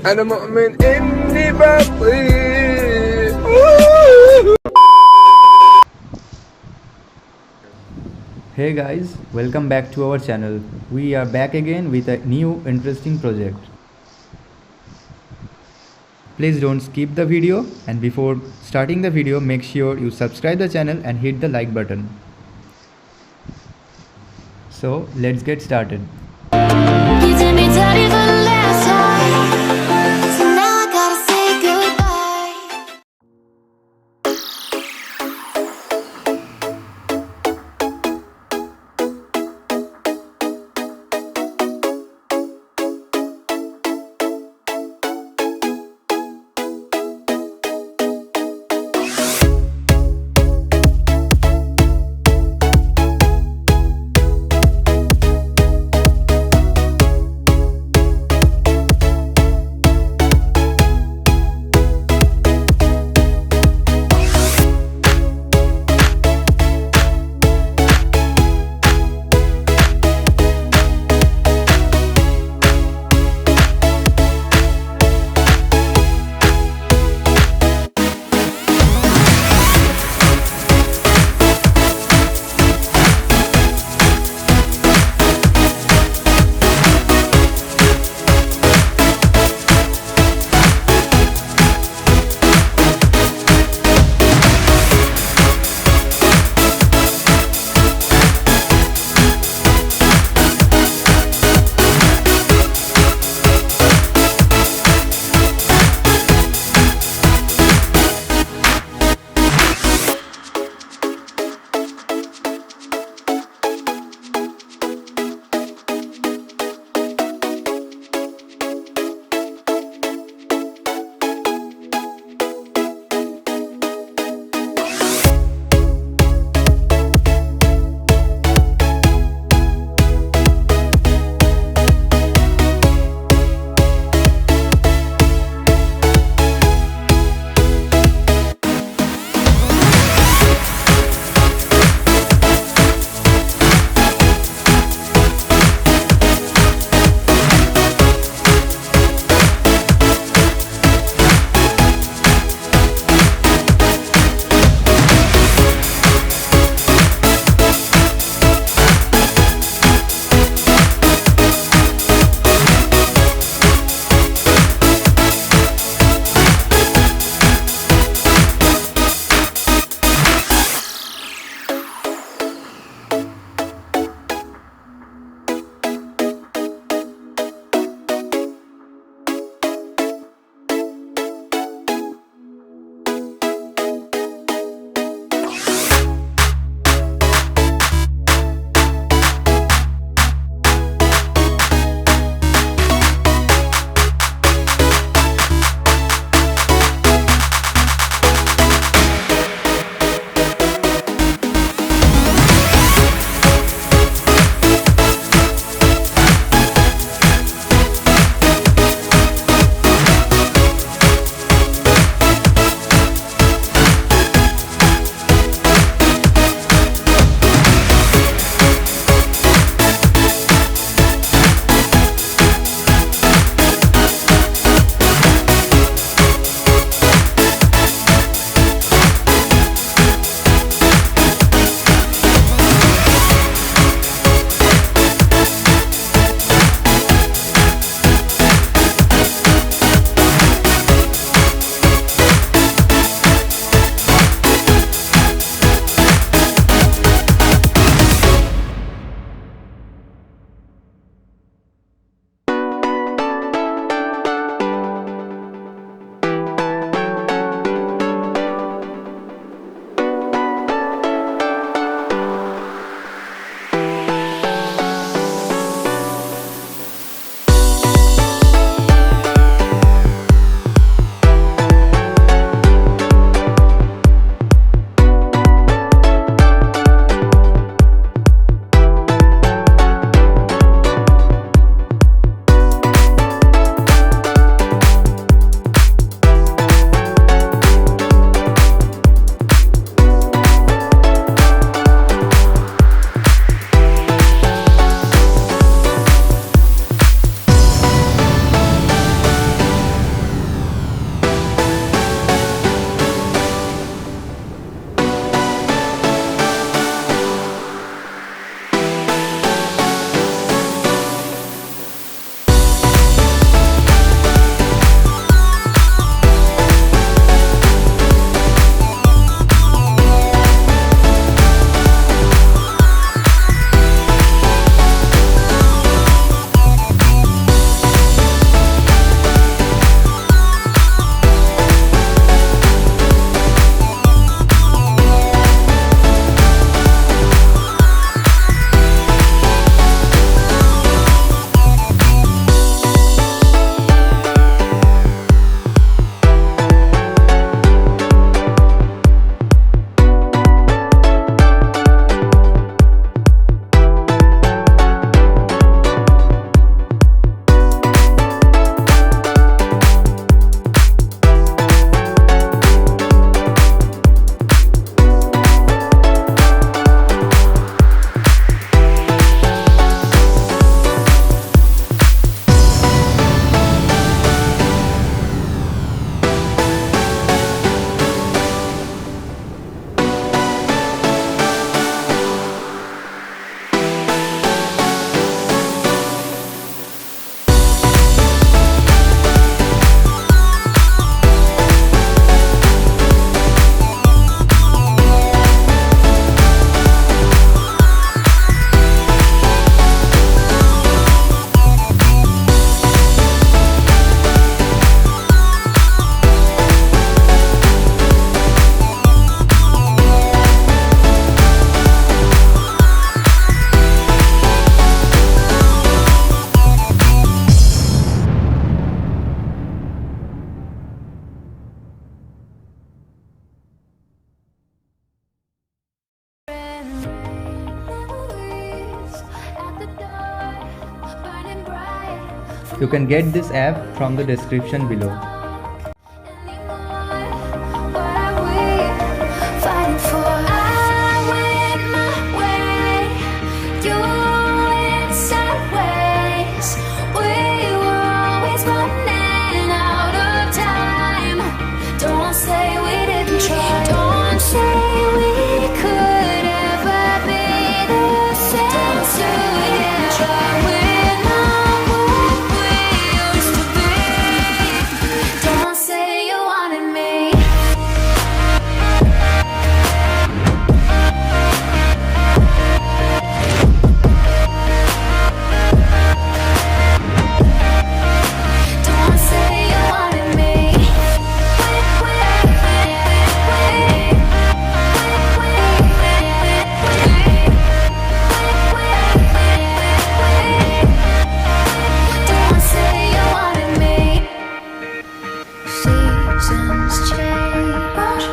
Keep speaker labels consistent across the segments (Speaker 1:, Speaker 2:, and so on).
Speaker 1: أنا مؤمن إني بطيء.
Speaker 2: Hey guys, welcome back to our channel. We are back again with a new interesting project. Please don't skip the video, and before starting the video make sure you subscribe the channel and hit the like button. So let's get started.
Speaker 3: You did me dirty for the last time, so now I gotta say goodbye.
Speaker 2: You can get this app from the description below.
Speaker 3: What are we fighting for? I went my way, you went sideways. We were always running out of time. Don't say we didn't try. Don't say we could ever be the same. Don't say we didn't try. We're not what we used to be. Don't say you wanted me. Don't say you wanted me. Don't say you wanted me. Seasons change.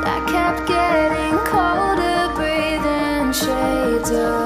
Speaker 3: I kept getting colder, breathing shades of